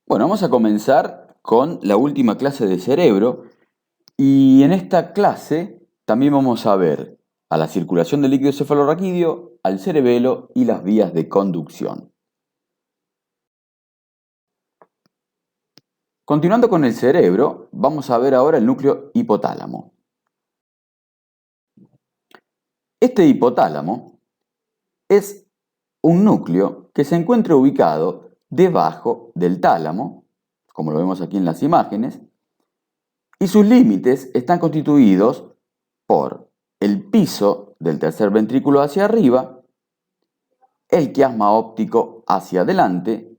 Bueno, vamos a comenzar con la última clase de cerebro y en esta clase también vamos a ver a la circulación del líquido cefalorraquídeo, al cerebelo y las vías de conducción. Continuando con el cerebro, vamos a ver ahora el núcleo hipotálamo. Este hipotálamo es un núcleo que se encuentra ubicado debajo del tálamo, como lo vemos aquí en las imágenes, y sus límites están constituidos por el piso del tercer ventrículo hacia arriba, el quiasma óptico hacia adelante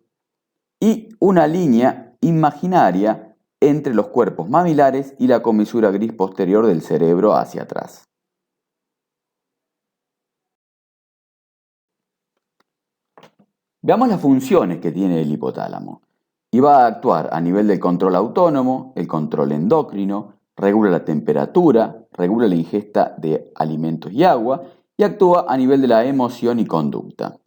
y una línea imaginaria entre los cuerpos mamilares y la comisura gris posterior del cerebro hacia atrás. Veamos las funciones que tiene el hipotálamo. Y va a actuar a nivel del control autónomo, el control endocrino, regula la temperatura, regula la ingesta de alimentos y agua y actúa a nivel de la emoción y conducta.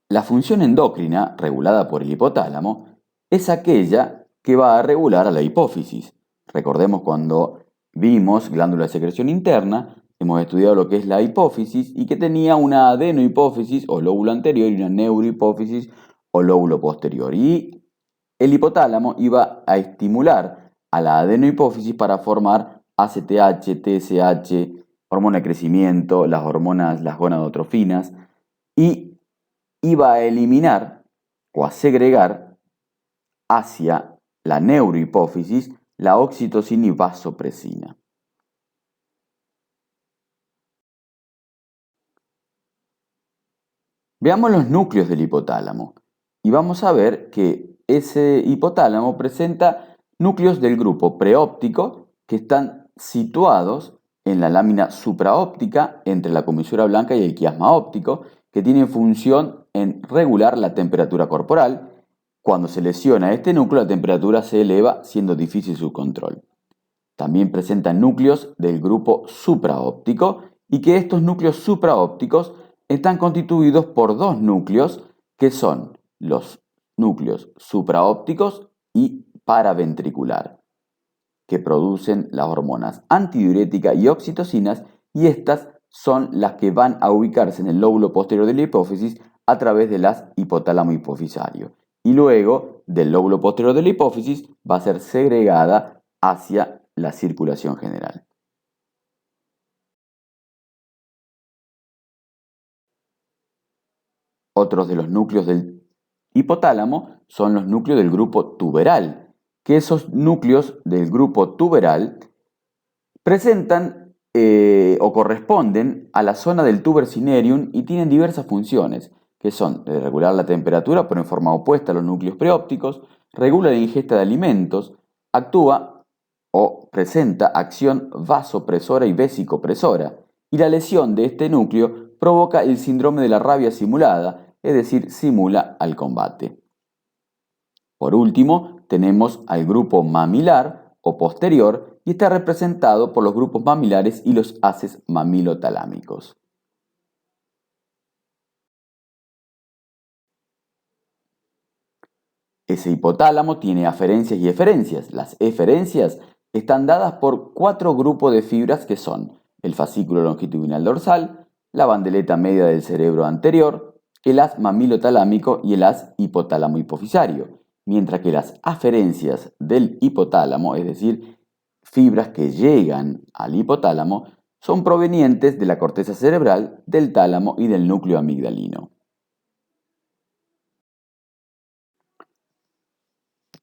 La función endocrina, regulada por el hipotálamo, es aquella que va a regular a la hipófisis. Recordemos cuando vimos glándula de secreción interna, hemos estudiado lo que es la hipófisis y que tenía una adenohipófisis o lóbulo anterior y una neurohipófisis o lóbulo posterior. Y el hipotálamo iba a estimular a la adenohipófisis para formar ACTH, TSH, hormona de crecimiento, las hormonas, las gonadotrofinas, y iba a eliminar o a segregar hacia la neurohipófisis la oxitocina y vasopresina. Veamos los núcleos del hipotálamo y vamos a ver que ese hipotálamo presenta núcleos del grupo preóptico que están situados en la lámina supraóptica entre la comisura blanca y el quiasma óptico, que tienen función en regular la temperatura corporal. Cuando se lesiona este núcleo, la temperatura se eleva, siendo difícil su control. También presentan núcleos del grupo supraóptico y que estos núcleos supraópticos están constituidos por dos núcleos que son los núcleos supraópticos y paraventricular, que producen las hormonas antidiurética y oxitocinas, y estas son las que van a ubicarse en el lóbulo posterior de la hipófisis a través de las hipotálamo hipofisario. Y luego del lóbulo posterior de la hipófisis va a ser segregada hacia la circulación general. Otros de los núcleos del hipotálamo son los núcleos del grupo tuberal, que esos núcleos del grupo tuberal presentan o corresponden a la zona del tuber cinereum y tienen diversas funciones, que son regular la temperatura, pero en forma opuesta a los núcleos preópticos, regula la ingesta de alimentos, actúa o presenta acción vasopresora y vesicopresora, y la lesión de este núcleo provoca el síndrome de la rabia simulada, es decir, simula al combate. Por último, tenemos al grupo mamilar o posterior y está representado por los grupos mamilares y los haces mamilotalámicos. Ese hipotálamo tiene aferencias y eferencias. Las eferencias están dadas por 4 grupos de fibras que son el fascículo longitudinal dorsal, la bandeleta media del cerebro anterior, el haz mamilotalámico y el haz hipotálamo hipofisario, mientras que las aferencias del hipotálamo, es decir, fibras que llegan al hipotálamo, son provenientes de la corteza cerebral, del tálamo y del núcleo amigdalino.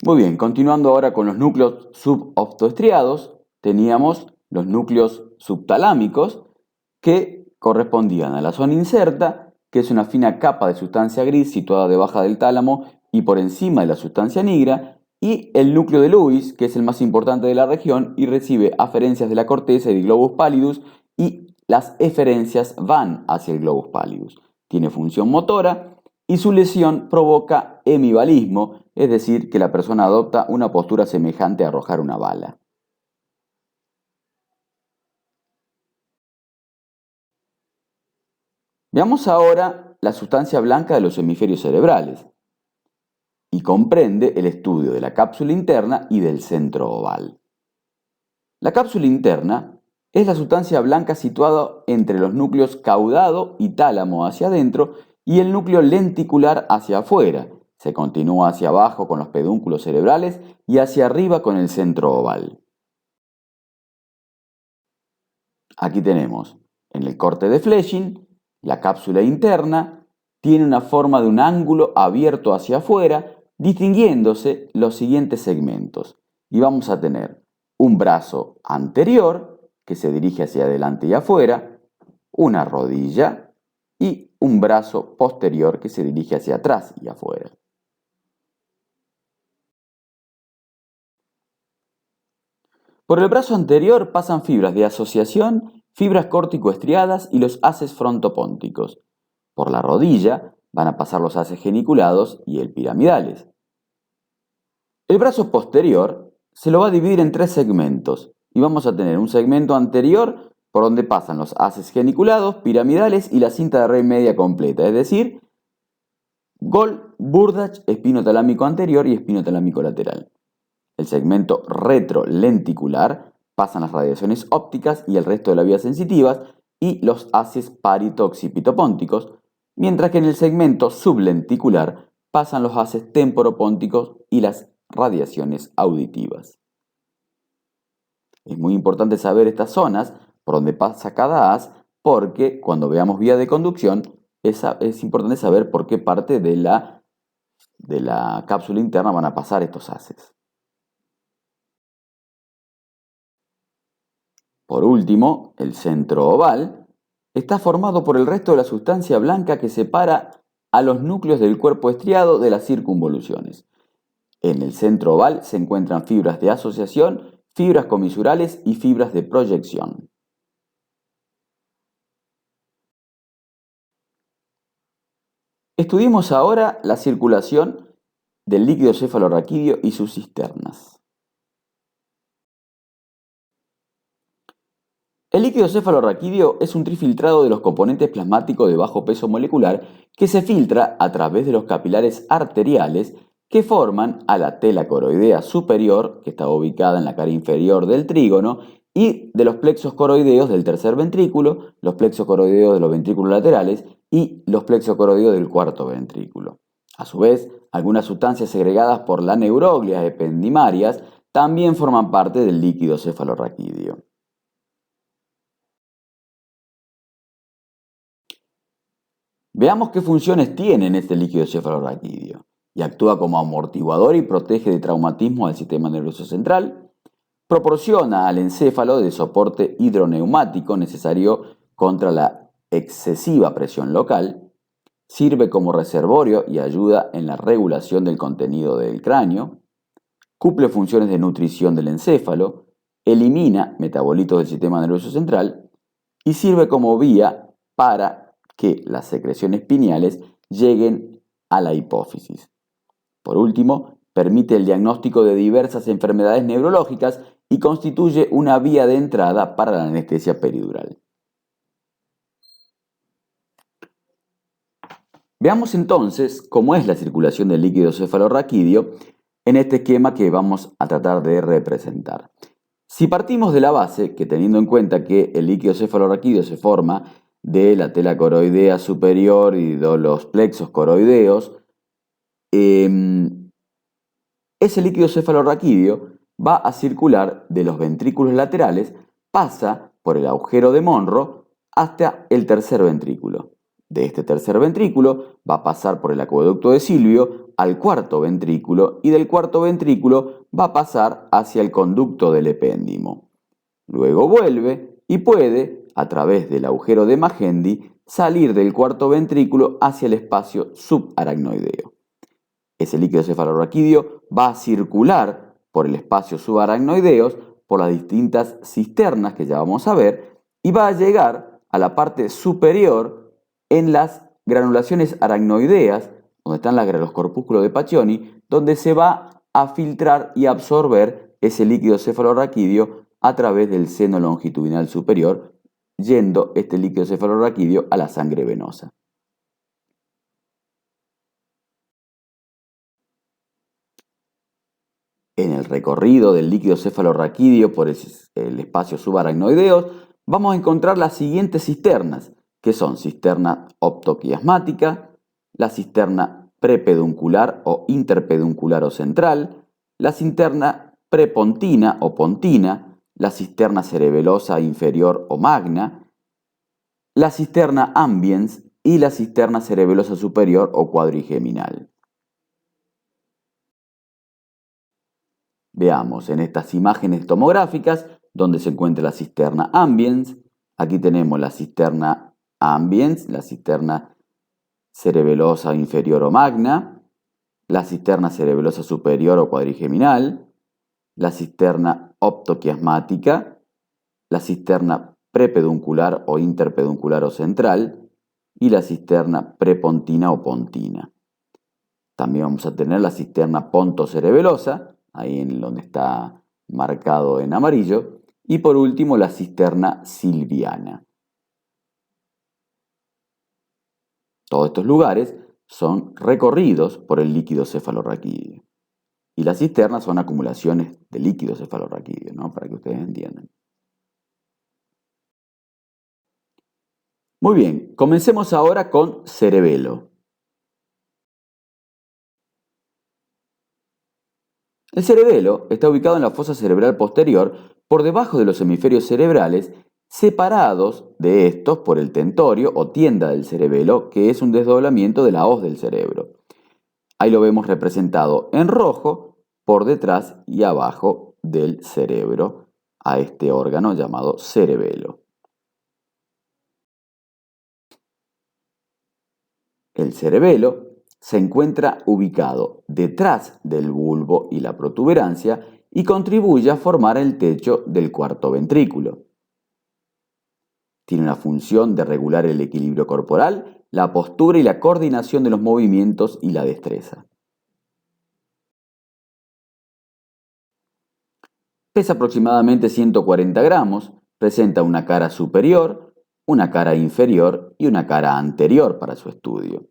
Muy bien, continuando ahora con los núcleos suboptoestriados, teníamos los núcleos subtalámicos que correspondían a la zona inserta, que es una fina capa de sustancia gris situada debajo del tálamo y por encima de la sustancia negra, y el núcleo de Lewis, que es el más importante de la región y recibe aferencias de la corteza y del globus pallidus, y las eferencias van hacia el globus pallidus. Tiene función motora y su lesión provoca hemibalismo, es decir, que la persona adopta una postura semejante a arrojar una bala. Veamos ahora la sustancia blanca de los hemisferios cerebrales y comprende el estudio de la cápsula interna y del centro oval. La cápsula interna es la sustancia blanca situada entre los núcleos caudado y tálamo hacia adentro y el núcleo lenticular hacia afuera. Se continúa hacia abajo con los pedúnculos cerebrales y hacia arriba con el centro oval. Aquí tenemos en el corte de Fleming la cápsula interna tiene una forma de un ángulo abierto hacia afuera, distinguiéndose los siguientes segmentos. Y vamos a tener un brazo anterior que se dirige hacia adelante y afuera, una rodilla y un brazo posterior que se dirige hacia atrás y afuera. Por el brazo anterior pasan fibras de asociación, fibras córtico-estriadas y los haces frontopónticos. Por la rodilla van a pasar los haces geniculados y el piramidales. El brazo posterior se lo va a dividir en 3 segmentos y vamos a tener un segmento anterior por donde pasan los haces geniculados, piramidales y la cinta de Rey media completa, es decir, Gold, Burdach, espino talámico anterior y espino talámico lateral. El segmento retrolenticular pasan las radiaciones ópticas y el resto de las vías sensitivas y los haces paritoxipitopónticos, mientras que en el segmento sublenticular pasan los haces temporopónticos y las radiaciones auditivas. Es muy importante saber estas zonas por donde pasa cada haz porque cuando veamos vía de conducción es importante saber por qué parte de la cápsula interna van a pasar estos haces. Por último, el centro oval está formado por el resto de la sustancia blanca que separa a los núcleos del cuerpo estriado de las circunvoluciones. En el centro oval se encuentran fibras de asociación, fibras comisurales y fibras de proyección. Estudiemos ahora la circulación del líquido cefalorraquídeo y sus cisternas. El líquido cefalorraquídeo es un trifiltrado de los componentes plasmáticos de bajo peso molecular que se filtra a través de los capilares arteriales que forman a la tela coroidea superior, que está ubicada en la cara inferior del trígono, y de los plexos coroideos del tercer ventrículo, los plexos coroideos de los ventrículos laterales y los plexos coroideos del cuarto ventrículo. A su vez, algunas sustancias segregadas por las neuroglias ependimarias también forman parte del líquido cefalorraquídeo. Veamos qué funciones tiene este líquido cefalorraquídeo. Y actúa como amortiguador y protege de traumatismo al sistema nervioso central. Proporciona al encéfalo de soporte hidroneumático necesario contra la excesiva presión local. Sirve como reservorio y ayuda en la regulación del contenido del cráneo. Cumple funciones de nutrición del encéfalo. Elimina metabolitos del sistema nervioso central. Y sirve como vía para que las secreciones pineales lleguen a la hipófisis. Por último, permite el diagnóstico de diversas enfermedades neurológicas y constituye una vía de entrada para la anestesia peridural. Veamos entonces cómo es la circulación del líquido cefalorraquídeo en este esquema que vamos a tratar de representar. Si partimos de la base, que teniendo en cuenta que el líquido cefalorraquídeo se forma de la tela coroidea superior y de los plexos coroideos, ese líquido cefalorraquídeo va a circular de los ventrículos laterales, pasa por el agujero de Monro hasta el tercer ventrículo. De este tercer ventrículo va a pasar por el acueducto de Silvio al cuarto ventrículo y del cuarto ventrículo va a pasar hacia el conducto del epéndimo. Luego vuelve y puede, a través del agujero de Magendie, salir del cuarto ventrículo hacia el espacio subaracnoideo. Ese líquido cefalorraquídeo va a circular por el espacio subaracnoideos, por las distintas cisternas que ya vamos a ver, y va a llegar a la parte superior en las granulaciones aracnoideas, donde están los corpúsculos de Paccioni, donde se va a filtrar y absorber ese líquido cefalorraquídeo a través del seno longitudinal superior, yendo este líquido cefalorraquídeo a la sangre venosa. En el recorrido del líquido cefalorraquídeo por el espacio subaracnoideo, vamos a encontrar las siguientes cisternas, que son cisterna optoquiasmática, la cisterna prepeduncular o interpeduncular o central, la cisterna prepontina o pontina, la cisterna cerebelosa inferior o magna, la cisterna ambiens y la cisterna cerebelosa superior o cuadrigeminal. Veamos en estas imágenes tomográficas donde se encuentra la cisterna ambiens. Aquí tenemos la cisterna ambiens, la cisterna cerebelosa inferior o magna, la cisterna cerebelosa superior o cuadrigeminal, la cisterna optoquiasmática, la cisterna prepeduncular o interpeduncular o central y la cisterna prepontina o pontina. También vamos a tener la cisterna pontocerebelosa, ahí en donde está marcado en amarillo, y por último la cisterna silviana. Todos estos lugares son recorridos por el líquido cefalorraquídeo. Y las cisternas son acumulaciones de líquido cefalorraquídeo, ¿no? Para que ustedes entiendan. Muy bien, comencemos ahora con cerebelo. El cerebelo está ubicado en la fosa cerebral posterior por debajo de los hemisferios cerebrales, separados de estos por el tentorio o tienda del cerebelo, que es un desdoblamiento de la hoz del cerebro. Ahí lo vemos representado en rojo por detrás y abajo del cerebro, a este órgano llamado cerebelo. El cerebelo se encuentra ubicado detrás del bulbo y la protuberancia y contribuye a formar el techo del cuarto ventrículo. Tiene una función de regular el equilibrio corporal, la postura y la coordinación de los movimientos y la destreza. Pesa aproximadamente 140 gramos, presenta una cara superior, una cara inferior y una cara anterior para su estudio.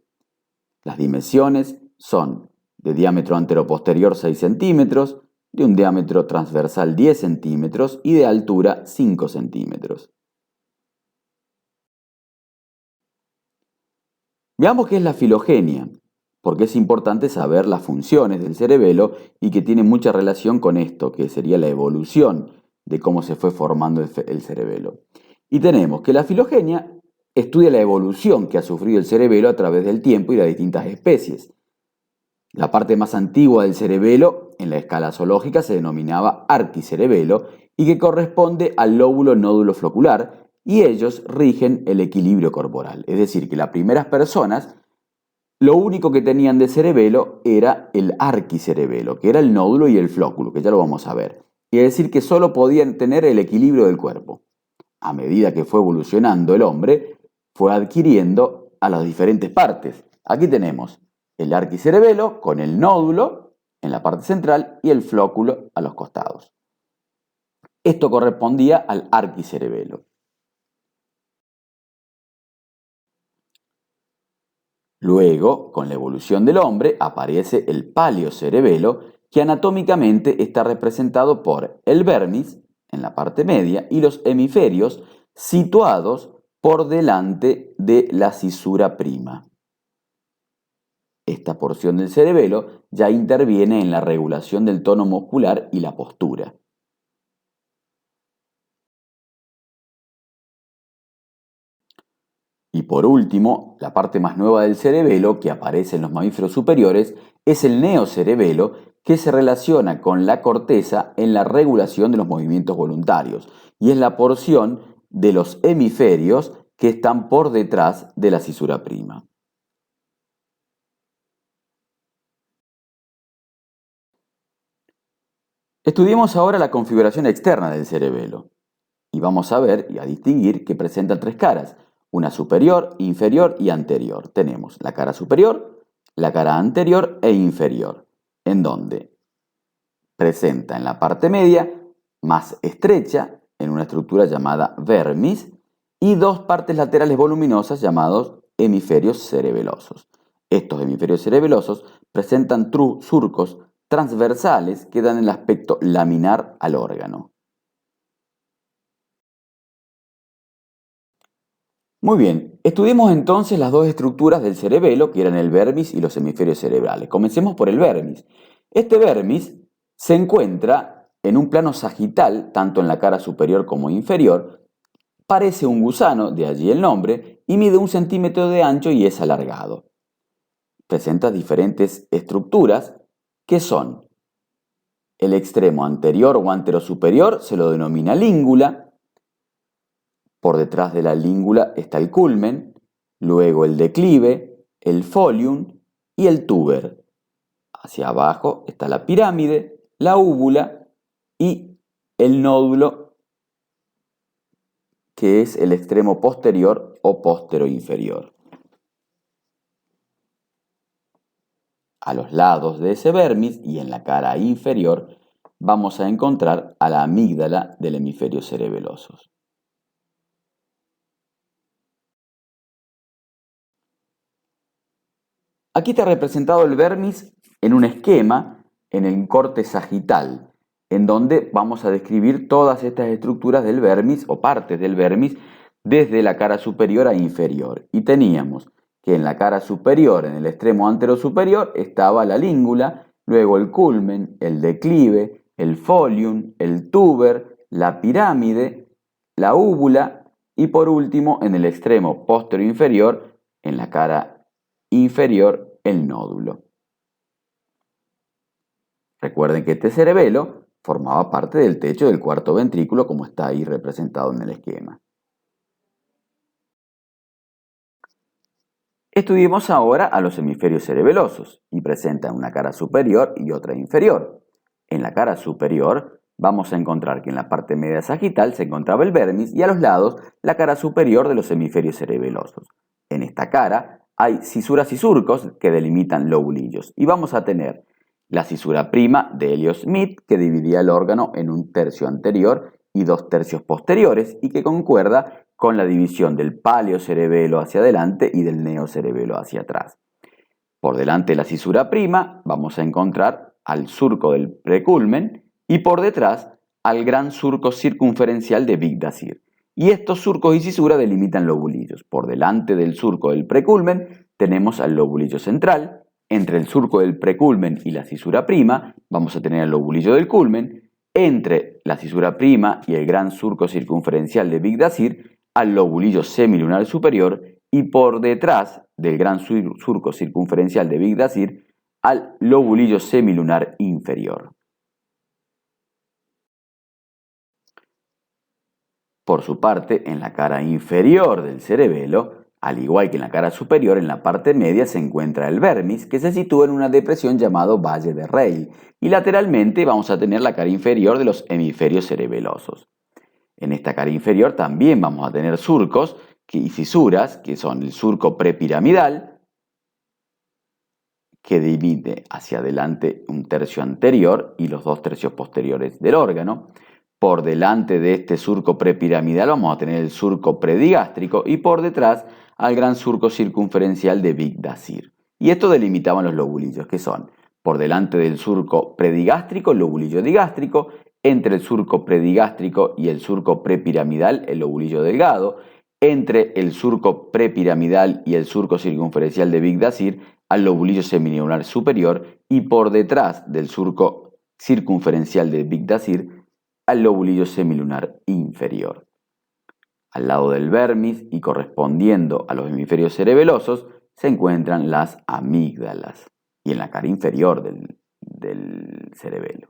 Las dimensiones son de diámetro anteroposterior 6 centímetros, de un diámetro transversal 10 centímetros y de altura 5 centímetros. Veamos qué es la filogenia, porque es importante saber las funciones del cerebelo y que tiene mucha relación con esto, que sería la evolución de cómo se fue formando el cerebelo. Y tenemos que la filogenia estudia la evolución que ha sufrido el cerebelo a través del tiempo y las distintas especies. La parte más antigua del cerebelo, en la escala zoológica, se denominaba arquicerebelo y que corresponde al lóbulo nódulo flocular, y ellos rigen el equilibrio corporal. Es decir, que las primeras personas, lo único que tenían de cerebelo era el arquicerebelo, que era el nódulo y el flóculo, que ya lo vamos a ver. Y es decir, que solo podían tener el equilibrio del cuerpo. A medida que fue evolucionando el hombre, fue adquiriendo a las diferentes partes. Aquí tenemos el arquicerebelo con el nódulo en la parte central y el flóculo a los costados. Esto correspondía al arquicerebelo. Luego, con la evolución del hombre, aparece el paleocerebelo, que anatómicamente está representado por el vermis en la parte media y los hemisferios situados por delante de la cisura prima. Esta porción del cerebelo ya interviene en la regulación del tono muscular y la postura. Y por último, la parte más nueva del cerebelo que aparece en los mamíferos superiores es el neocerebelo, que se relaciona con la corteza en la regulación de los movimientos voluntarios y es la porción de los hemisferios que están por detrás de la cisura prima. Estudiemos ahora la configuración externa del cerebelo y vamos a ver y a distinguir que presenta tres caras, una superior, inferior y anterior. Tenemos la cara superior, la cara anterior e inferior, en donde presenta en la parte media, más estrecha, en una estructura llamada vermis, y dos partes laterales voluminosas llamados hemisferios cerebelosos. Estos hemisferios cerebelosos presentan surcos transversales que dan el aspecto laminar al órgano. Muy bien, estudiemos entonces las dos estructuras del cerebelo, que eran el vermis y los hemisferios cerebrales. Comencemos por el vermis. Este vermis se encuentra en un plano sagital, tanto en la cara superior como inferior. Parece un gusano, de allí el nombre, y mide 1 centímetro de ancho y es alargado. Presenta diferentes estructuras que son el extremo anterior o anterosuperior, se lo denomina língula. Por detrás de la língula está el culmen, luego el declive, el folium y el tuber. Hacia abajo está la pirámide, la úvula y el nódulo, que es el extremo posterior o posteroinferior. A los lados de ese vermis y en la cara inferior vamos a encontrar a la amígdala del hemisferio cerebeloso. Aquí está representado el vermis en un esquema en el corte sagital, en donde vamos a describir todas estas estructuras del vermis o partes del vermis desde la cara superior a inferior. Y teníamos que en la cara superior, en el extremo anterosuperior, estaba la língula, luego el culmen, el declive, el folium, el tuber, la pirámide, la úvula y por último en el extremo posterior inferior, en la cara inferior, el nódulo. Recuerden que este cerebelo formaba parte del techo del cuarto ventrículo, como está ahí representado en el esquema. Estudiemos ahora a los hemisferios cerebelosos y presentan una cara superior y otra inferior. En la cara superior vamos a encontrar que en la parte media sagital se encontraba el vermis y a los lados la cara superior de los hemisferios cerebelosos. En esta cara hay cisuras y surcos que delimitan lobulillos y vamos a tener la cisura prima de Elliott-Smith, que dividía el órgano en un tercio anterior y 2 tercios posteriores y que concuerda con la división del paleocerebelo hacia adelante y del neocerebelo hacia atrás. Por delante de la cisura prima vamos a encontrar al surco del preculmen y por detrás al gran surco circunferencial de Bigdasir. Y estos surcos y cisuras delimitan lobulillos. Por delante del surco del preculmen tenemos al lobulillo central. Entre el surco del preculmen y la cisura prima vamos a tener el lobulillo del culmen. Entre la cisura prima y el gran surco circunferencial de Bigdasir al lobulillo semilunar superior y por detrás del gran surco circunferencial de Bigdasir al lobulillo semilunar inferior. Por su parte, en la cara inferior del cerebelo, al igual que en la cara superior, en la parte media se encuentra el vermis, que se sitúa en una depresión llamado Valle de Reil, y lateralmente vamos a tener la cara inferior de los hemisferios cerebelosos. En esta cara inferior también vamos a tener surcos y fisuras, que son el surco prepiramidal, que divide hacia adelante un tercio anterior y los 2 tercios posteriores del órgano. Por delante de este surco prepiramidal vamos a tener el surco predigástrico y por detrás al gran surco circunferencial de Bigdasir. Y esto delimitaban los lobulillos, que son por delante del surco predigástrico el lobulillo digástrico, entre el surco predigástrico y el surco prepiramidal el lobulillo delgado, entre el surco prepiramidal y el surco circunferencial de Bigdasir al lobulillo semilunar superior y por detrás del surco circunferencial de Bigdasir al lobulillo semilunar inferior. Al lado del vermis y correspondiendo a los hemisferios cerebelosos se encuentran las amígdalas y en la cara inferior del cerebelo.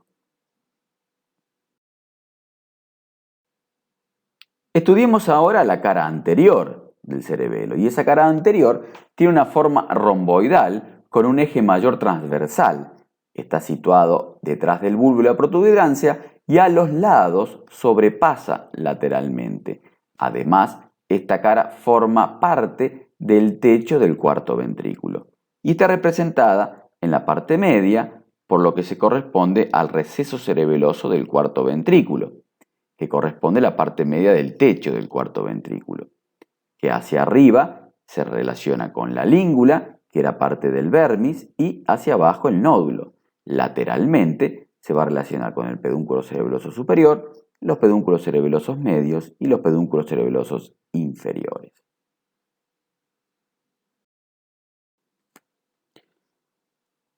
Estudiemos ahora la cara anterior del cerebelo y esa cara anterior tiene una forma romboidal con un eje mayor transversal. Está situado detrás del bulbo y la protuberancia y a los lados sobrepasa lateralmente. Además, esta cara forma parte del techo del cuarto ventrículo y está representada en la parte media por lo que se corresponde al receso cerebeloso del cuarto ventrículo, que corresponde a la parte media del techo del cuarto ventrículo, que hacia arriba se relaciona con la língula, que era parte del vermis, y hacia abajo el nódulo. Lateralmente se va a relacionar con el pedúnculo cerebeloso superior, los pedúnculos cerebelosos medios y los pedúnculos cerebelosos inferiores.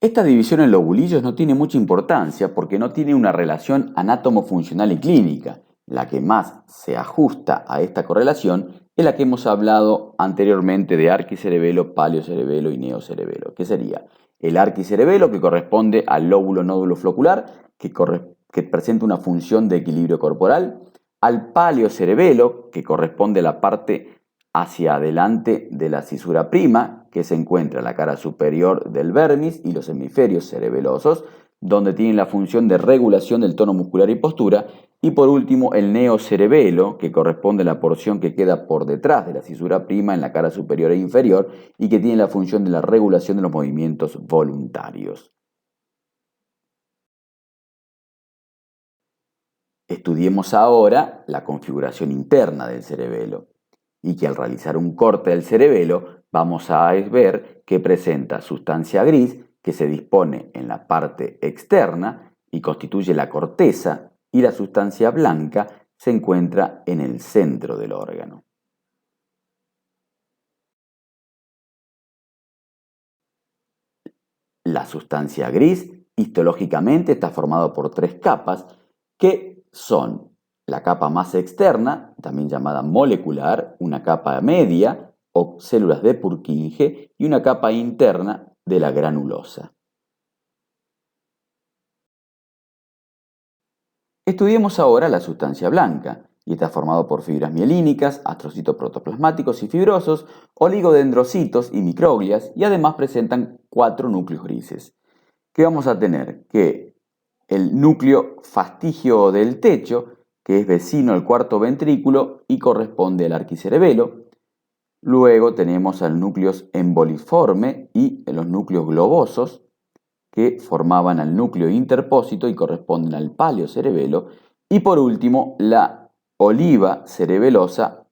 Esta división en lobulillos no tiene mucha importancia porque no tiene una relación anátomo-funcional y clínica. La que más se ajusta a esta correlación es la que hemos hablado anteriormente de arquicerebelo, paleocerebelo y neocerebelo, que sería el arquicerebelo, que corresponde al lóbulo nódulo flocular, que presenta una función de equilibrio corporal, al paleocerebelo, que corresponde a la parte hacia adelante de la cisura prima, que se encuentra en la cara superior del vermis y los hemisferios cerebelosos, donde tienen la función de regulación del tono muscular y postura, y por último el neocerebelo, que corresponde a la porción que queda por detrás de la cisura prima en la cara superior e inferior y que tiene la función de la regulación de los movimientos voluntarios. Estudiemos ahora la configuración interna del cerebelo, y que al realizar un corte del cerebelo vamos a ver que presenta sustancia gris que se dispone en la parte externa y constituye la corteza, y la sustancia blanca se encuentra en el centro del órgano. La sustancia gris histológicamente está formada por 3 capas que son la capa más externa, también llamada molecular, una capa media o células de Purkinje y una capa interna de la granulosa. Estudiemos ahora la sustancia blanca, y está formado por fibras mielínicas, astrocitos protoplasmáticos y fibrosos, oligodendrocitos y microglias, y además presentan 4 núcleos grises. ¿Qué vamos a tener? Que el núcleo fastigio del techo, que es vecino al cuarto ventrículo y corresponde al arquicerebelo. Luego tenemos al núcleo emboliforme y los núcleos globosos, que formaban al núcleo interpósito y corresponden al paleocerebelo. Y por último, la oliva cerebelosa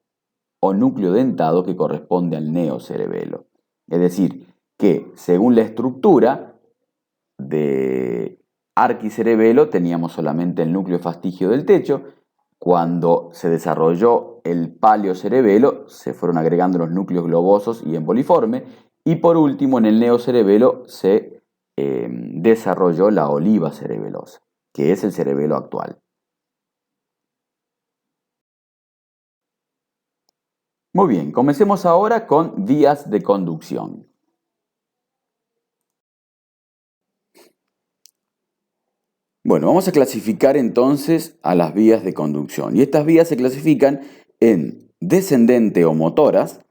o núcleo dentado, que corresponde al neocerebelo. Es decir, que según la estructura de arquicerebelo teníamos solamente el núcleo fastigio del techo. Cuando se desarrolló el paleocerebelo se fueron agregando los núcleos globosos y emboliforme, y por último en el neocerebelo se desarrolló la oliva cerebelosa, que es el cerebelo actual. Muy bien, comencemos ahora con vías de conducción. Bueno, vamos a clasificar entonces a las vías de conducción. Y estas vías se clasifican en descendente o motoras,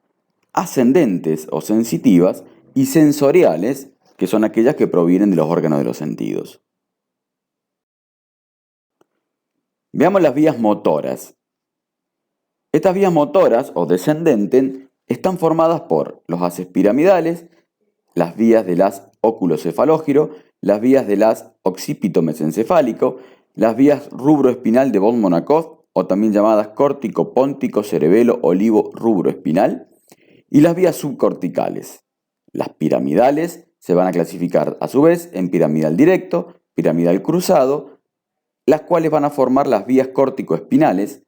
ascendentes o sensitivas y sensoriales, que son aquellas que provienen de los órganos de los sentidos. Veamos las vías motoras. Estas vías motoras o descendentes están formadas por los haces piramidales, las vías del haz óculo-cefalógiro, las vías del haz occipito mesencefálico, las vías rubroespinal de von-Monacov, o también llamadas córtico, póntico, cerebelo, olivo, rubroespinal, y las vías subcorticales. Las piramidales se van a clasificar a su vez en piramidal directo, piramidal cruzado, las cuales van a formar las vías córtico-espinales,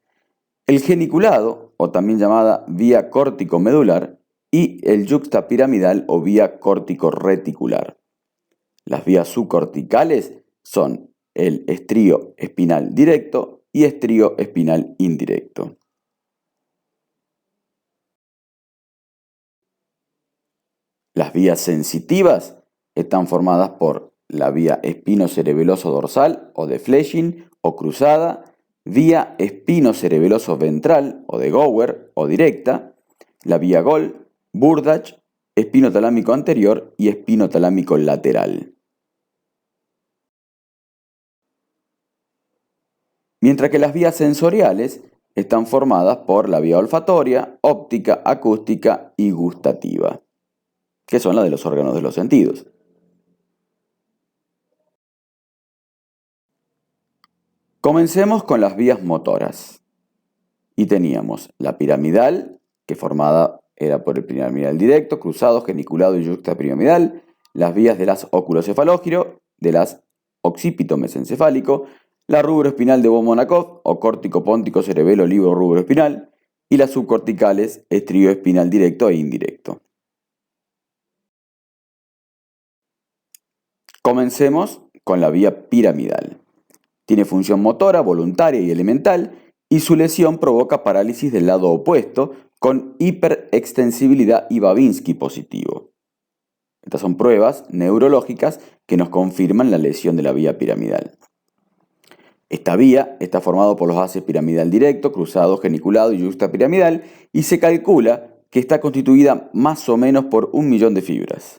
el geniculado, o también llamada vía córtico-medular, y el yuxtapiramidal o vía córtico-reticular. Las vías subcorticales son el estrío espinal directo y estrío espinal indirecto. Las vías sensitivas están formadas por la vía espinocerebeloso dorsal o de Flesching o cruzada, vía espinocerebeloso ventral o de Gower o directa, la vía Gold, Burdach, espinotalámico anterior y espinotalámico lateral. Mientras que las vías sensoriales están formadas por la vía olfatoria, óptica, acústica y gustativa, que son las de los órganos de los sentidos. Comencemos con las vías motoras. Y teníamos la piramidal, que formada era por el piramidal directo, cruzado, geniculado y yuxtapiramidal, las vías del haz óculo-cefalógiro, del haz occipito mesencefálico, la rubroespinal de Von-Monacov o córtico póntico cerebelo olivo rubroespinal y las subcorticales estrío-espinal directo e indirecto. Comencemos con la vía piramidal. Tiene función motora, voluntaria y elemental y su lesión provoca parálisis del lado opuesto con hiperextensibilidad y Babinski positivo. Estas son pruebas neurológicas que nos confirman la lesión de la vía piramidal. Esta vía está formada por los haces piramidal directo, cruzado, geniculado y yuxtapiramidal y se calcula que está constituida más o menos por 1 millón de fibras.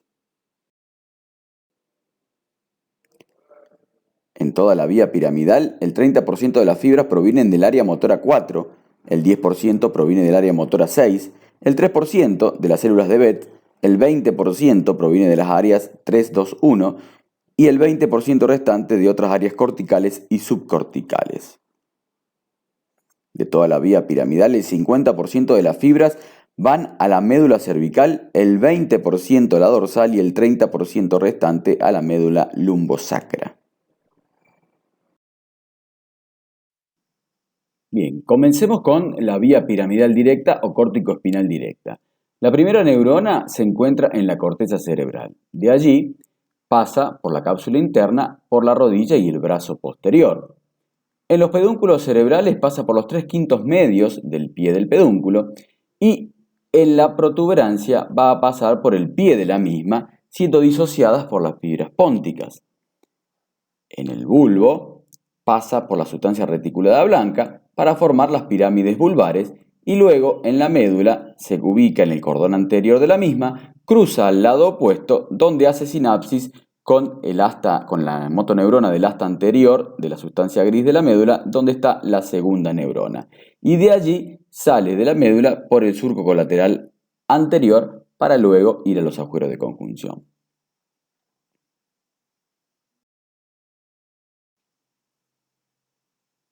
En toda la vía piramidal, el 30% de las fibras provienen del área motora 4, el 10% proviene del área motora 6, el 3% de las células de Bett, el 20% proviene de las áreas 3, 2, 1 y el 20% restante de otras áreas corticales y subcorticales. De toda la vía piramidal, el 50% de las fibras van a la médula cervical, el 20% a la dorsal y el 30% restante a la médula lumbosacra. Bien, comencemos con la vía piramidal directa o córtico-espinal directa. La primera neurona se encuentra en la corteza cerebral. De allí pasa por la cápsula interna, por la rodilla y el brazo posterior. En los pedúnculos cerebrales pasa por los 3/5 medios del pie del pedúnculo y en la protuberancia va a pasar por el pie de la misma, siendo disociadas por las fibras pónticas. En el bulbo pasa por la sustancia reticulada blanca para formar las pirámides vulvares y luego en la médula se ubica en el cordón anterior de la misma, cruza al lado opuesto donde hace sinapsis con la motoneurona del asta anterior de la sustancia gris de la médula, donde está la segunda neurona. Y de allí sale de la médula por el surco colateral anterior para luego ir a los agujeros de conjunción.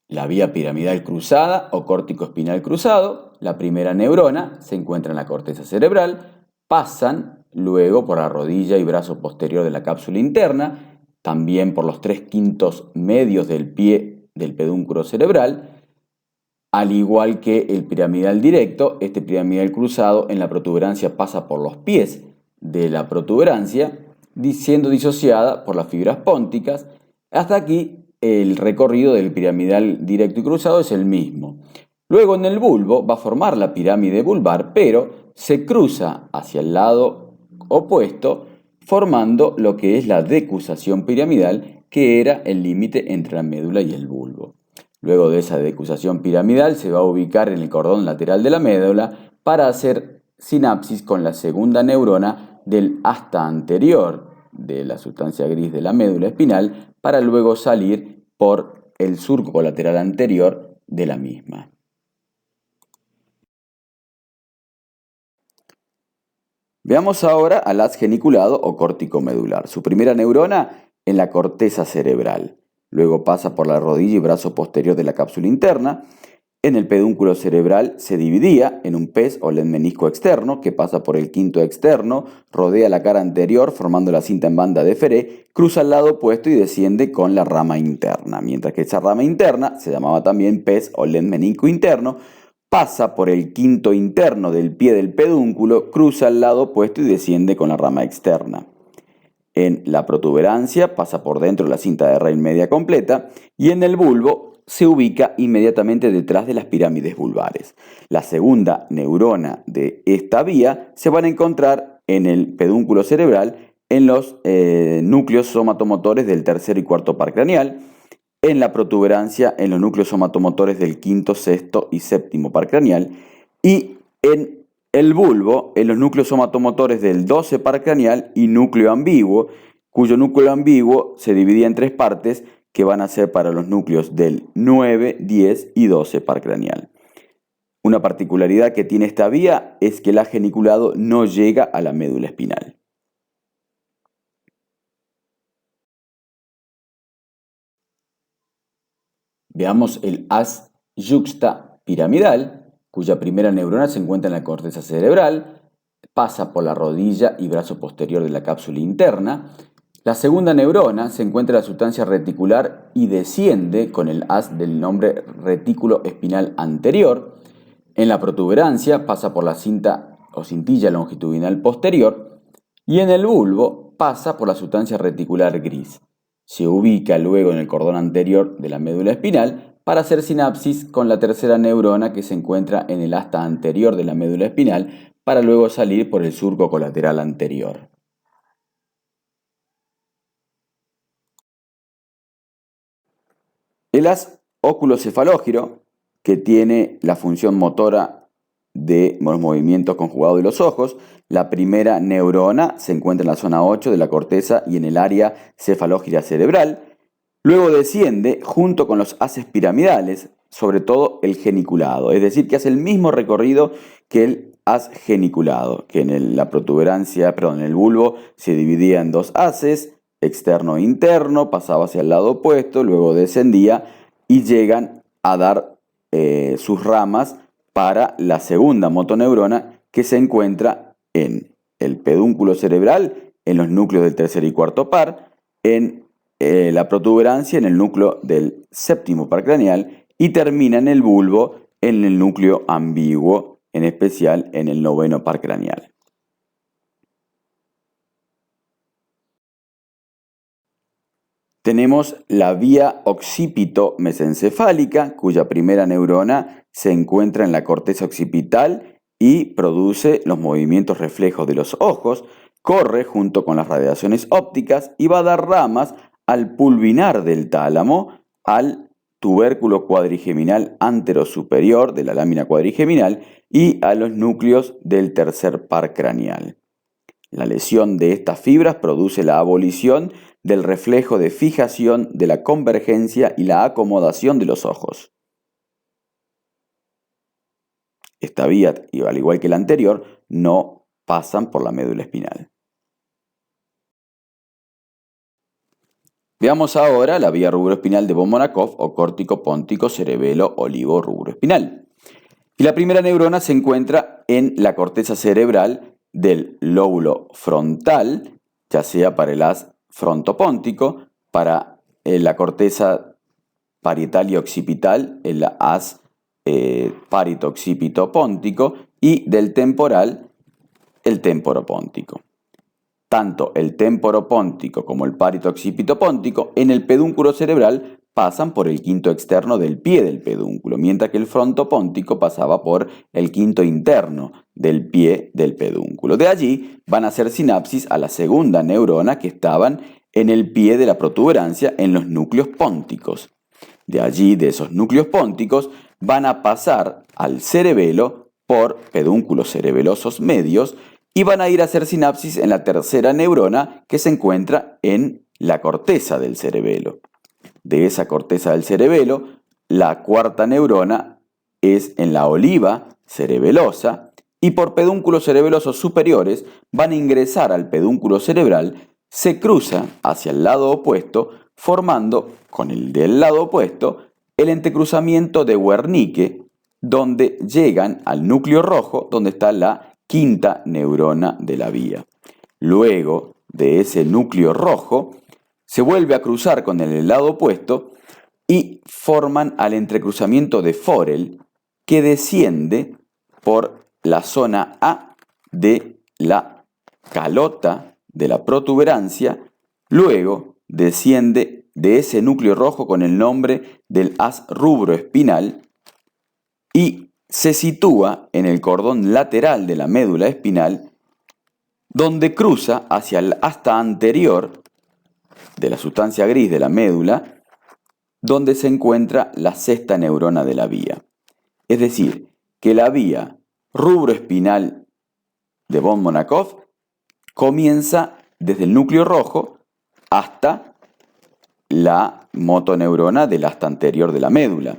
La vía piramidal cruzada o córtico-espinal cruzado, la primera neurona se encuentra en la corteza cerebral, pasan luego por la rodilla y brazo posterior de la cápsula interna, también por los 3/5 medios del pie del pedúnculo cerebral, al igual que el piramidal directo. Este piramidal cruzado en la protuberancia pasa por los pies de la protuberancia, siendo disociada por las fibras pónticas. Hasta aquí el recorrido del piramidal directo y cruzado es el mismo. Luego en el bulbo va a formar la pirámide vulvar, pero se cruza hacia el lado opuesto, formando lo que es la decusación piramidal, que era el límite entre la médula y el bulbo. Luego de esa decusación piramidal se va a ubicar en el cordón lateral de la médula para hacer sinapsis con la segunda neurona del asta anterior de la sustancia gris de la médula espinal para luego salir por el surco colateral anterior de la misma. Veamos ahora al haz geniculado o córtico medular. Su primera neurona en la corteza cerebral. Luego pasa por la rodilla y brazo posterior de la cápsula interna. En el pedúnculo cerebral se dividía en un pez o menisco externo que pasa por el quinto externo, rodea la cara anterior formando la cinta en banda de Ferré, cruza al lado opuesto y desciende con la rama interna. Mientras que esa rama interna, se llamaba también pez o menisco interno, pasa por el quinto interno del pie del pedúnculo, cruza al lado opuesto y desciende con la rama externa. En la protuberancia pasa por dentro de la cinta de Rein media completa y en el bulbo se ubica inmediatamente detrás de las pirámides vulvares. La segunda neurona de esta vía se van a encontrar en el pedúnculo cerebral en los núcleos somatomotores del tercer y cuarto par craneal, en la protuberancia en los núcleos somatomotores del quinto, sexto y séptimo par craneal y en el bulbo en los núcleos somatomotores del 12 par craneal y núcleo ambiguo, cuyo núcleo ambiguo se dividía en 3 partes que van a ser para los núcleos del 9, 10 y 12 par craneal. Una particularidad que tiene esta vía es que el haz geniculado no llega a la médula espinal. Veamos el haz yuxtapiramidal, cuya primera neurona se encuentra en la corteza cerebral, pasa por la rodilla y brazo posterior de la cápsula interna. La segunda neurona se encuentra en la sustancia reticular y desciende con el haz del nombre retículo espinal anterior. En la protuberancia pasa por la cinta o cintilla longitudinal posterior y en el bulbo pasa por la sustancia reticular gris. Se ubica luego en el cordón anterior de la médula espinal para hacer sinapsis con la tercera neurona que se encuentra en el asta anterior de la médula espinal para luego salir por el surco colateral anterior. El haz oculocefalógiro, que tiene la función motora de los movimientos conjugados de los ojos, la primera neurona se encuentra en la zona 8 de la corteza y en el área cefalógira cerebral. Luego desciende junto con los haces piramidales, sobre todo el geniculado, es decir, que hace el mismo recorrido que el haz geniculado, que en la protuberancia, perdón, en el bulbo se dividía en dos haces, externo e interno, pasaba hacia el lado opuesto, luego descendía y llegan a dar sus ramas para la segunda motoneurona que se encuentra en el pedúnculo cerebral, en los núcleos del tercer y cuarto par, en la protuberancia, en el núcleo del séptimo par craneal y termina en el bulbo, en el núcleo ambiguo, en especial en el noveno par craneal. Tenemos la vía occipito-mesencefálica, cuya primera neurona se encuentra en la corteza occipital y produce los movimientos reflejos de los ojos, corre junto con las radiaciones ópticas y va a dar ramas al pulvinar del tálamo, al tubérculo cuadrigeminal anterosuperior de la lámina cuadrigeminal y a los núcleos del tercer par craneal. La lesión de estas fibras produce la abolición del reflejo de fijación, de la convergencia y la acomodación de los ojos. Esta vía, al igual que la anterior, no pasan por la médula espinal. Veamos ahora la vía rubroespinal de von Monachov o córtico-póntico cerebelo olivo rubroespinal. Y la primera neurona se encuentra en la corteza cerebral del lóbulo frontal, ya sea para el haz frontopóntico, para la corteza parietal y occipital, el haz parito-occipito-póntico, y del temporal, el temporopóntico. Tanto el temporopóntico como el parito-occipito-póntico en el pedúnculo cerebral pasan por el quinto externo del pie del pedúnculo, mientras que el frontopóntico pasaba por el quinto interno del pie del pedúnculo. De allí van a hacer sinapsis a la segunda neurona que estaban en el pie de la protuberancia en los núcleos pónticos. De allí, de esos núcleos pónticos, van a pasar al cerebelo por pedúnculos cerebelosos medios y van a ir a hacer sinapsis en la tercera neurona que se encuentra en la corteza del cerebelo. De esa corteza del cerebelo, la cuarta neurona es en la oliva cerebelosa y por pedúnculos cerebelosos superiores van a ingresar al pedúnculo cerebral, se cruzan hacia el lado opuesto, formando con el del lado opuesto el entrecruzamiento de Wernicke, donde llegan al núcleo rojo, donde está la quinta neurona de la vía. Luego de ese núcleo rojo, se vuelve a cruzar con el lado opuesto y forman al entrecruzamiento de Forel, que desciende por la zona A de la calota de la protuberancia, luego desciende de ese núcleo rojo con el nombre del haz rubroespinal y se sitúa en el cordón lateral de la médula espinal, donde cruza hacia el asta anterior de la sustancia gris de la médula, donde se encuentra la sexta neurona de la vía. Es decir, que la vía rubroespinal de von Monachov comienza desde el núcleo rojo hasta la motoneurona del asta anterior de la médula,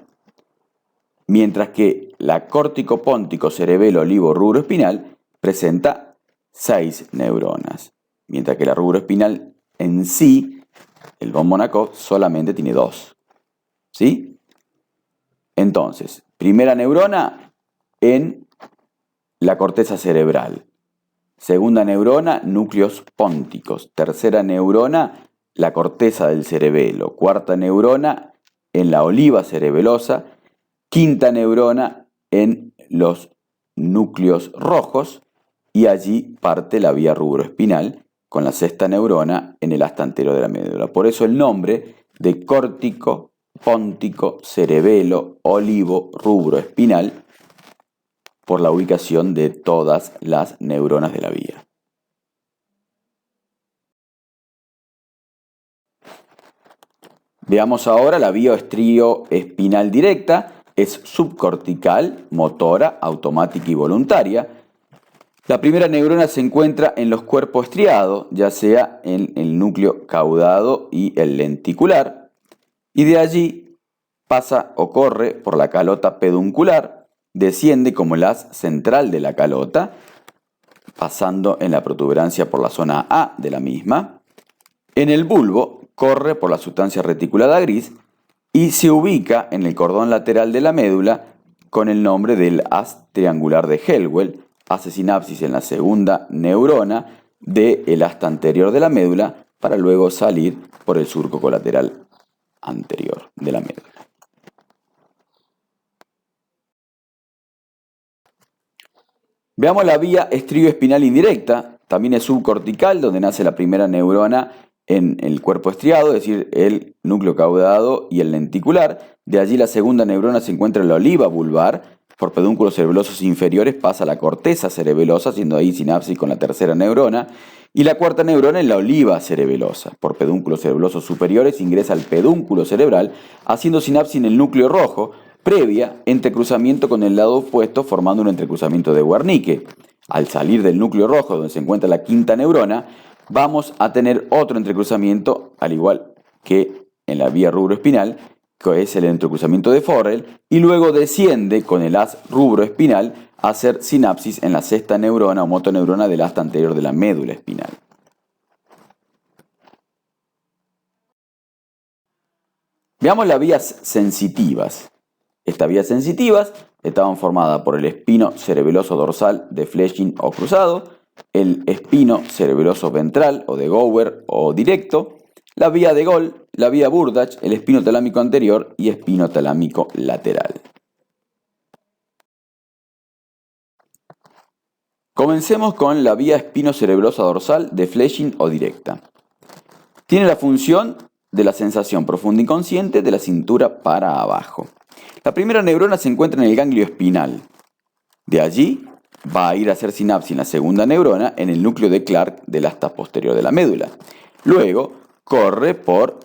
mientras que la córtico-póntico cerebelo olivo rubroespinal presenta 6 neuronas, mientras que la rubroespinal en sí, el von Monachov, solamente tiene 2. ¿Sí? Entonces, primera neurona en la corteza cerebral. Segunda neurona, núcleos pónticos. Tercera neurona, la corteza del cerebelo. Cuarta neurona, en la oliva cerebelosa. Quinta neurona, en los núcleos rojos. Y allí parte la vía rubroespinal, con la sexta neurona en el asta anterior de la médula. Por eso el nombre de córtico, póntico, cerebelo, olivo, rubroespinal, por la ubicación de todas las neuronas de la vía. Veamos ahora la vía estrioespinal directa. Es subcortical, motora, automática y voluntaria. La primera neurona se encuentra en los cuerpos estriados, ya sea en el núcleo caudado y el lenticular, y de allí pasa o corre por la calota peduncular, desciende como el haz central de la calota, pasando en la protuberancia por la zona A de la misma. En el bulbo corre por la sustancia reticulada gris y se ubica en el cordón lateral de la médula con el nombre del haz triangular de Helwell. Hace sinapsis en la segunda neurona del asta anterior de la médula para luego salir por el surco colateral anterior de la médula. Veamos la vía estrioespinal indirecta. También es subcortical, donde nace la primera neurona en el cuerpo estriado, es decir, el núcleo caudado y el lenticular. De allí la segunda neurona se encuentra en la oliva vulvar. Por pedúnculos cerebelosos inferiores pasa a la corteza cerebelosa, haciendo ahí sinapsis con la tercera neurona. Y la cuarta neurona en la oliva cerebelosa. Por pedúnculos cerebelosos superiores ingresa al pedúnculo cerebral, haciendo sinapsis en el núcleo rojo, previa entrecruzamiento con el lado opuesto, formando un entrecruzamiento de Wernicke. Al salir del núcleo rojo, donde se encuentra la quinta neurona, vamos a tener otro entrecruzamiento, al igual que en la vía rubroespinal, que es el entrecruzamiento de Forel, y luego desciende con el haz rubroespinal a hacer sinapsis en la sexta neurona o motoneurona del asta anterior de la médula espinal. Veamos las vías sensitivas. Estas vías sensitivas estaban formadas por el espino cerebeloso dorsal de Fletching o cruzado, el espino cerebeloso ventral o de Gower o directo, la vía de Goll, la vía Burdach, el espino talámico anterior y espino talámico lateral. Comencemos con la vía espino cerebelosa dorsal de Fletching o directa. Tiene la función de la sensación profunda inconsciente de la cintura para abajo. La primera neurona se encuentra en el ganglio espinal. De allí va a ir a hacer sinapsis en la segunda neurona en el núcleo de Clark del asta posterior de la médula. Luego corre por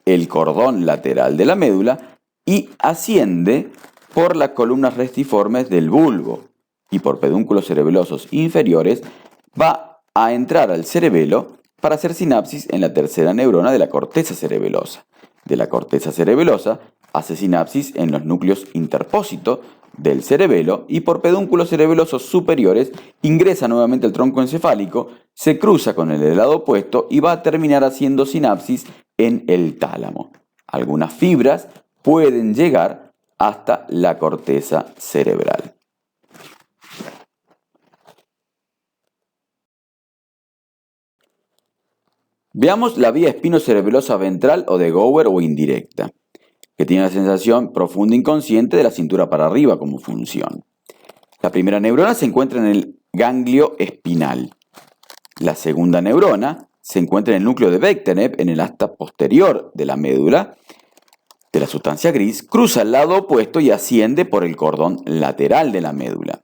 el cordón lateral de la médula y asciende por las columnas restiformes del bulbo y por pedúnculos cerebelosos inferiores va a entrar al cerebelo para hacer sinapsis en la tercera neurona de la corteza cerebelosa. De la corteza cerebelosa hace sinapsis en los núcleos interpósitos del cerebelo y por pedúnculos cerebelosos superiores ingresa nuevamente al tronco encefálico, se cruza con el lado opuesto y va a terminar haciendo sinapsis en el tálamo. Algunas fibras pueden llegar hasta la corteza cerebral. Veamos la vía espinocerebelosa ventral o de Gower o indirecta, que tiene la sensación profunda inconsciente de la cintura para arriba como función. La primera neurona se encuentra en el ganglio espinal. La segunda neurona se encuentra en el núcleo de Bechterew, en el asta posterior de la médula, de la sustancia gris, cruza al lado opuesto y asciende por el cordón lateral de la médula.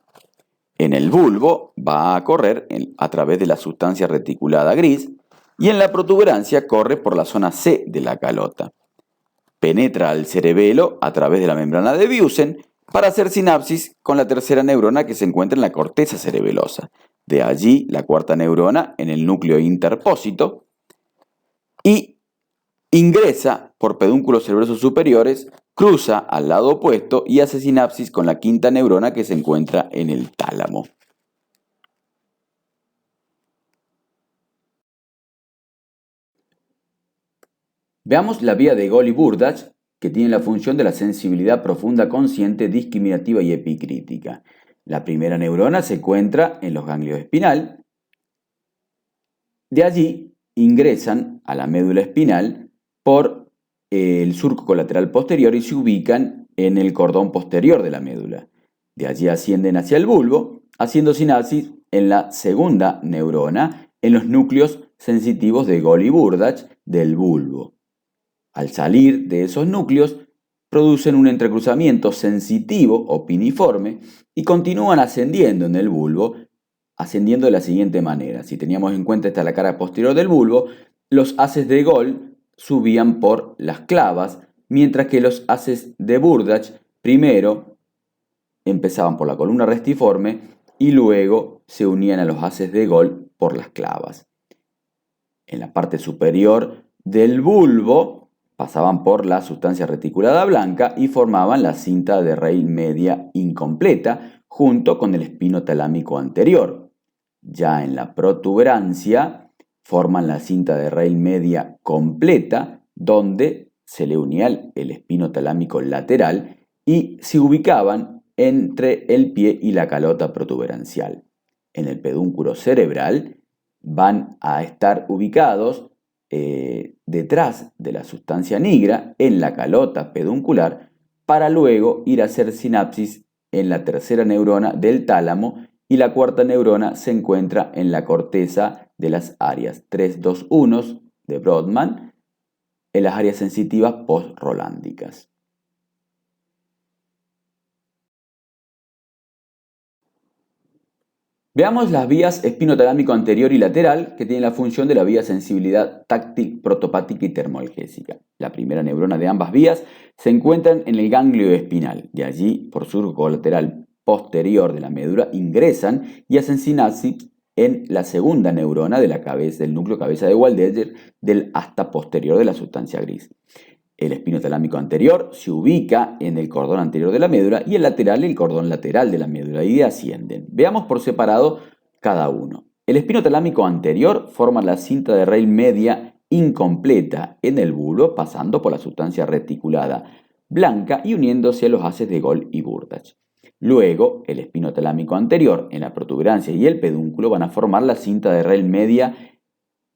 En el bulbo va a correr a través de la sustancia reticulada gris y en la protuberancia corre por la zona C de la calota. Penetra al cerebelo a través de la membrana de Biusen para hacer sinapsis con la tercera neurona que se encuentra en la corteza cerebelosa. De allí la cuarta neurona en el núcleo interpósito y ingresa por pedúnculos cerebrosos superiores, cruza al lado opuesto y hace sinapsis con la quinta neurona que se encuentra en el tálamo. Veamos la vía de Goll y Burdach, que tiene la función de la sensibilidad profunda consciente, discriminativa y epicrítica. La primera neurona se encuentra en los ganglios espinal. De allí ingresan a la médula espinal por el surco colateral posterior y se ubican en el cordón posterior de la médula. De allí ascienden hacia el bulbo, haciendo sinapsis en la segunda neurona, en los núcleos sensitivos de Gold y Burdach del bulbo. Al salir de esos núcleos, producen un entrecruzamiento sensitivo o piniforme y continúan ascendiendo en el bulbo, ascendiendo de la siguiente manera. Si teníamos en cuenta esta la cara posterior del bulbo, los haces de Gold subían por las clavas, mientras que los haces de Burdach primero empezaban por la columna restiforme y luego se unían a los haces de Gold por las clavas. En la parte superior del bulbo pasaban por la sustancia reticulada blanca y formaban la cinta de raíz media incompleta junto con el espino talámico anterior. Ya en la protuberancia forman la cinta de raíz media completa, donde se le unía el espino talámico lateral y se ubicaban entre el pie y la calota protuberancial. En el pedúnculo cerebral van a estar ubicados detrás de la sustancia nigra en la calota peduncular para luego ir a hacer sinapsis en la tercera neurona del tálamo y la cuarta neurona se encuentra en la corteza de las áreas 3-2-1 de Brodmann en las áreas sensitivas post-rolándicas. Veamos las vías espinotalámico anterior y lateral que tienen la función de la vía sensibilidad táctil, protopática y termoalgésica. La primera neurona de ambas vías se encuentran en el ganglio espinal. De allí, por surco colateral posterior de la médula, ingresan y hacen sinapsis en la segunda neurona de la cabeza, del núcleo cabeza de Waldecker, del asta posterior de la sustancia gris. El espinotalámico anterior se ubica en el cordón anterior de la médula y el lateral el cordón lateral de la médula y ascienden. Veamos por separado cada uno. El espinotalámico anterior forma la cinta de raíz media incompleta en el bulbo pasando por la sustancia reticulada blanca y uniéndose a los haces de Gold y Burdach. Luego, el espinotalámico anterior en la protuberancia y el pedúnculo van a formar la cinta de raíz media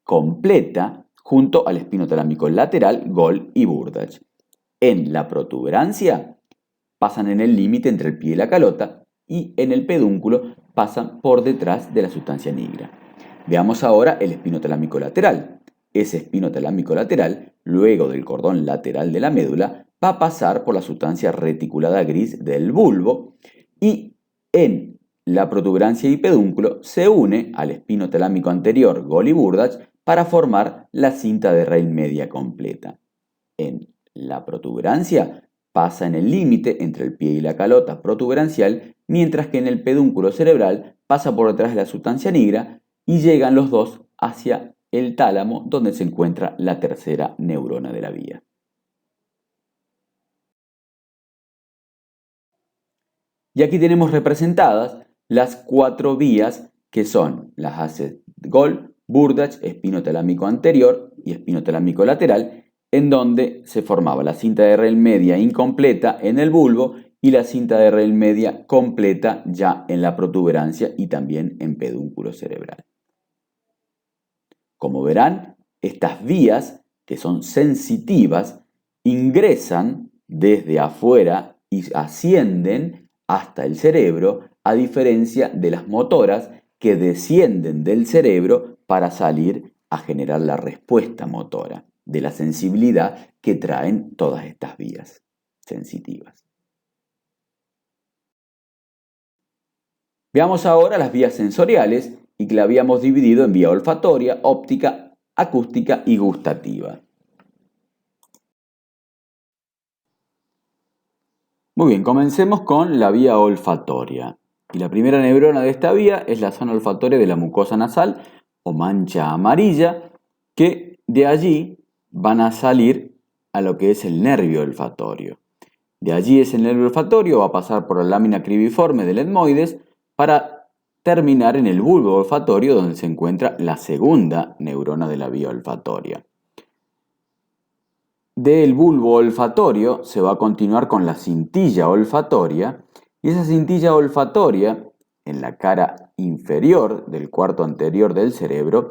completa junto al espinotalámico lateral, Gold y Burdach. En la protuberancia pasan en el límite entre el pie y la calota y en el pedúnculo pasan por detrás de la sustancia nigra. Veamos ahora el espinotalámico lateral. Ese espinotalámico lateral, luego del cordón lateral de la médula, va a pasar por la sustancia reticulada gris del bulbo y en la protuberancia y pedúnculo se une al espinotalámico anterior, Gold y Burdach, para formar la cinta de raíz media completa. En la protuberancia pasa en el límite entre el pie y la calota protuberancial, mientras que en el pedúnculo cerebral pasa por detrás de la sustancia nigra y llegan los dos hacia el tálamo, donde se encuentra la tercera neurona de la vía. Y aquí tenemos representadas las cuatro vías que son las haces Gold, Burdach, espinotalámico anterior y espinotalámico lateral, en donde se formaba la cinta de raíz media incompleta en el bulbo y la cinta de raíz media completa ya en la protuberancia y también en pedúnculo cerebral. Como verán, estas vías, que son sensitivas, ingresan desde afuera y ascienden hasta el cerebro, a diferencia de las motoras que descienden del cerebro para salir a generar la respuesta motora de la sensibilidad que traen todas estas vías sensitivas. Veamos ahora las vías sensoriales y que la habíamos dividido en vía olfatoria, óptica, acústica y gustativa. Muy bien, comencemos con la vía olfatoria. Y la primera neurona de esta vía es la zona olfatoria de la mucosa nasal o mancha amarilla, que de allí van a salir a lo que es el nervio olfatorio. De allí ese nervio olfatorio va a pasar por la lámina cribiforme del etmoides para terminar en el bulbo olfatorio, donde se encuentra la segunda neurona de la vía olfatoria. Del bulbo olfatorio se va a continuar con la cintilla olfatoria, y esa cintilla olfatoria, en la cara inferior del cuarto anterior del cerebro,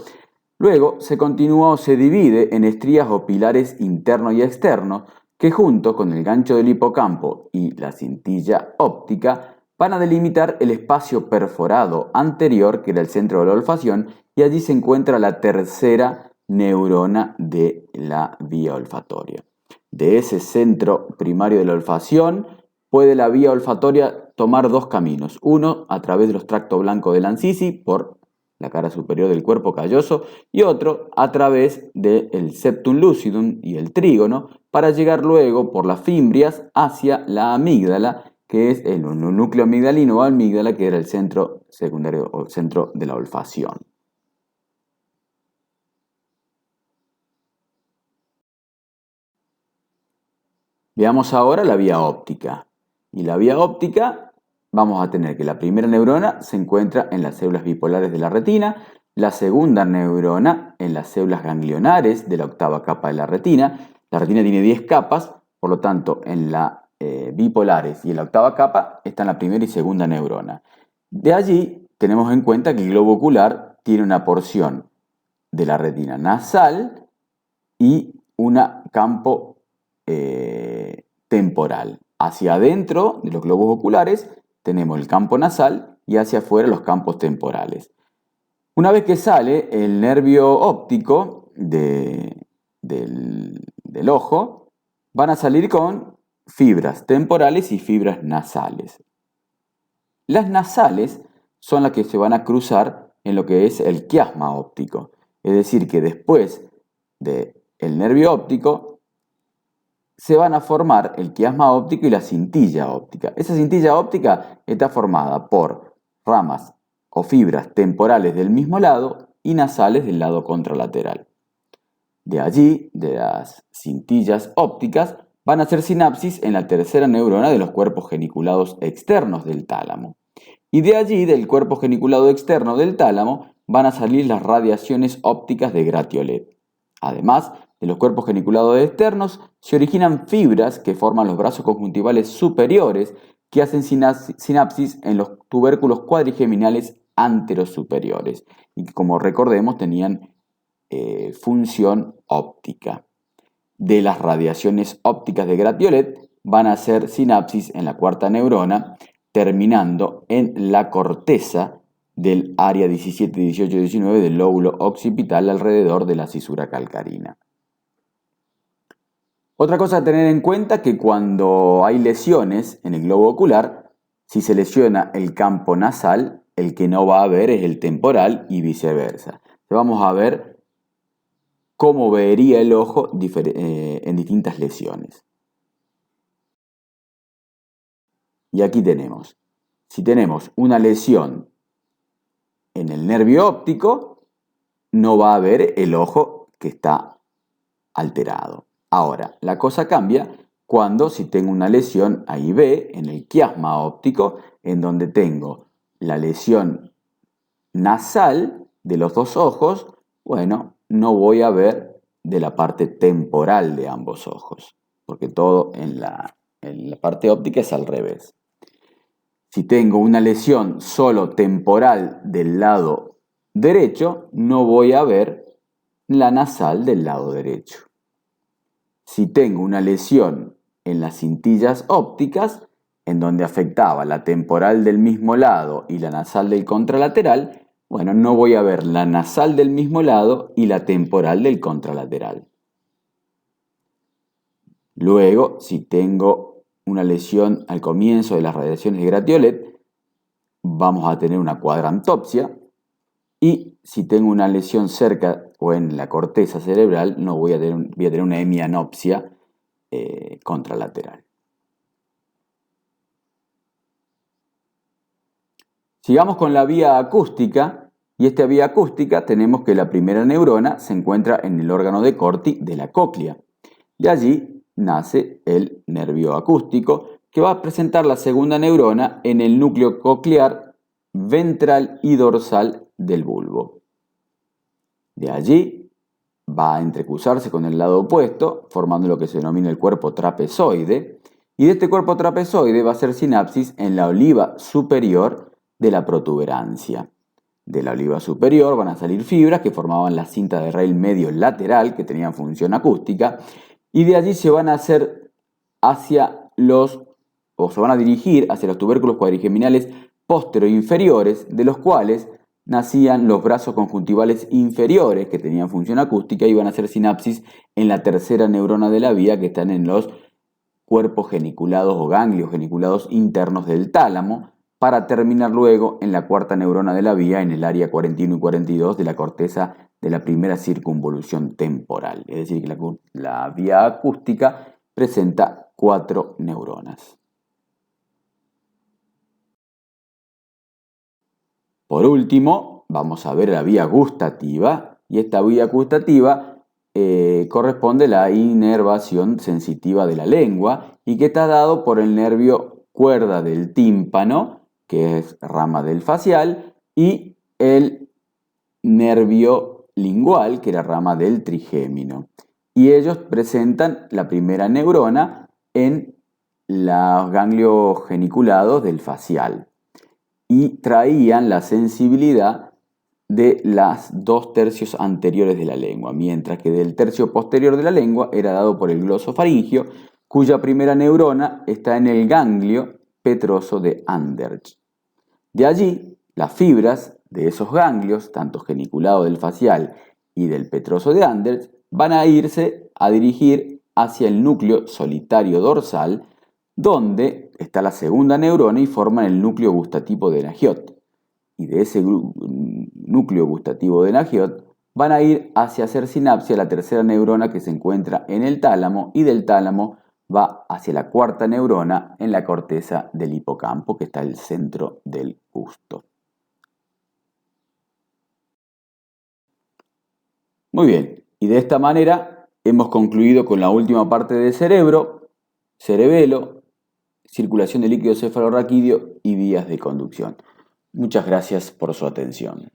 Luego se continúa o se divide en estrías o pilares internos y externos que junto con el gancho del hipocampo y la cintilla óptica van a delimitar el espacio perforado anterior, que era el centro de la olfacción, y allí se encuentra la tercera neurona de la vía olfatoria. De ese centro primario de la olfacción puede la vía olfatoria tomar dos caminos. Uno a través de los tractos blancos del Ancisi por la cara superior del cuerpo calloso, y otro a través del septum lucidum y el trígono, para llegar luego por las fimbrias hacia la amígdala, que es el núcleo amigdalino o amígdala, que era el centro secundario o centro de la olfacción. Veamos ahora la vía óptica. Y la vía óptica, vamos a tener que la primera neurona se encuentra en las células bipolares de la retina, la segunda neurona en las células ganglionares de la octava capa de la retina. La retina tiene 10 capas, por lo tanto, en las bipolares y en la octava capa están la primera y segunda neurona. De allí tenemos en cuenta que el globo ocular tiene una porción de la retina nasal y un campo temporal. Hacia adentro de los globos oculares tenemos el campo nasal y hacia afuera los campos temporales. Una vez que sale el nervio óptico del ojo, van a salir con fibras temporales y fibras nasales. Las nasales son las que se van a cruzar en lo que es el quiasma óptico. Es decir, que después del nervio óptico se van a formar el quiasma óptico y la cintilla óptica. Esa cintilla óptica está formada por ramas o fibras temporales del mismo lado y nasales del lado contralateral. De allí, de las cintillas ópticas, van a hacer sinapsis en la tercera neurona de los cuerpos geniculados externos del tálamo. Y de allí, del cuerpo geniculado externo del tálamo, van a salir las radiaciones ópticas de Gratiolet. Además, de los cuerpos geniculados externos se originan fibras que forman los brazos conjuntivales superiores que hacen sinapsis en los tubérculos cuadrigeminales anterosuperiores y que, como recordemos, tenían función óptica. De las radiaciones ópticas de Gratiolet van a hacer sinapsis en la cuarta neurona, terminando en la corteza del área 17, 18 y 19 del lóbulo occipital alrededor de la cisura calcarina. Otra cosa a tener en cuenta es que cuando hay lesiones en el globo ocular, si se lesiona el campo nasal, el que no va a ver es el temporal y viceversa. Vamos a ver cómo vería el ojo en distintas lesiones. Y aquí tenemos, si tenemos una lesión en el nervio óptico, no va a ver el ojo que está alterado. Ahora, la cosa cambia cuando si tengo una lesión ahí ve en el quiasma óptico, en donde tengo la lesión nasal de los dos ojos, bueno, no voy a ver de la parte temporal de ambos ojos, porque todo en la parte óptica es al revés. Si tengo una lesión solo temporal del lado derecho, no voy a ver la nasal del lado derecho. Si tengo una lesión en las cintillas ópticas, en donde afectaba la temporal del mismo lado y la nasal del contralateral, bueno, no voy a ver la nasal del mismo lado y la temporal del contralateral. Luego, si tengo una lesión al comienzo de las radiaciones de Gratiolet, vamos a tener una cuadrantopsia. Y si tengo una lesión cerca o en la corteza cerebral, voy a tener una hemianopsia contralateral. Sigamos con la vía acústica, y esta vía acústica tenemos que la primera neurona se encuentra en el órgano de Corti de la cóclea, y allí nace el nervio acústico, que va a presentar la segunda neurona en el núcleo coclear ventral y dorsal del bulbo. De allí va a entrecruzarse con el lado opuesto, formando lo que se denomina el cuerpo trapezoide, y de este cuerpo trapezoide va a hacer sinapsis en la oliva superior de la protuberancia. de la oliva superior van a salir fibras que formaban la cinta de raíl medio lateral, que tenían función acústica, y de allí se van a hacer se van a dirigir hacia los tubérculos cuadrigeminales postero-inferiores, de los cuales nacían los brazos conjuntivales inferiores, que tenían función acústica, y van a hacer sinapsis en la tercera neurona de la vía, que están en los cuerpos geniculados o ganglios geniculados internos del tálamo, para terminar luego en la cuarta neurona de la vía, en el área 41 y 42 de la corteza de la primera circunvolución temporal. Es decir, que la vía acústica presenta 4 neuronas. Por último, vamos a ver la vía gustativa, y esta vía gustativa corresponde a la inervación sensitiva de la lengua y que está dado por el nervio cuerda del tímpano, que es rama del facial, y el nervio lingual, que era rama del trigémino. Y ellos presentan la primera neurona en los ganglios geniculados del facial y traían la sensibilidad de las 2 tercios anteriores de la lengua, mientras que del tercio posterior de la lengua era dado por el glosofaringio, cuya primera neurona está en el ganglio petroso de Andersch. De allí, las fibras de esos ganglios, tanto geniculado del facial y del petroso de Andersch, van a irse a dirigir hacia el núcleo solitario dorsal, donde está la segunda neurona y forman el núcleo gustativo de Nagiot. Y de ese núcleo gustativo de Nagiot van a ir hacia hacer sinapsia la tercera neurona, que se encuentra en el tálamo, y del tálamo va hacia la cuarta neurona en la corteza del hipocampo, que está en el centro del gusto. Muy bien, y de esta manera hemos concluido con la última parte del cerebro, cerebelo, circulación de líquido cefalorraquídeo y vías de conducción. Muchas gracias por su atención.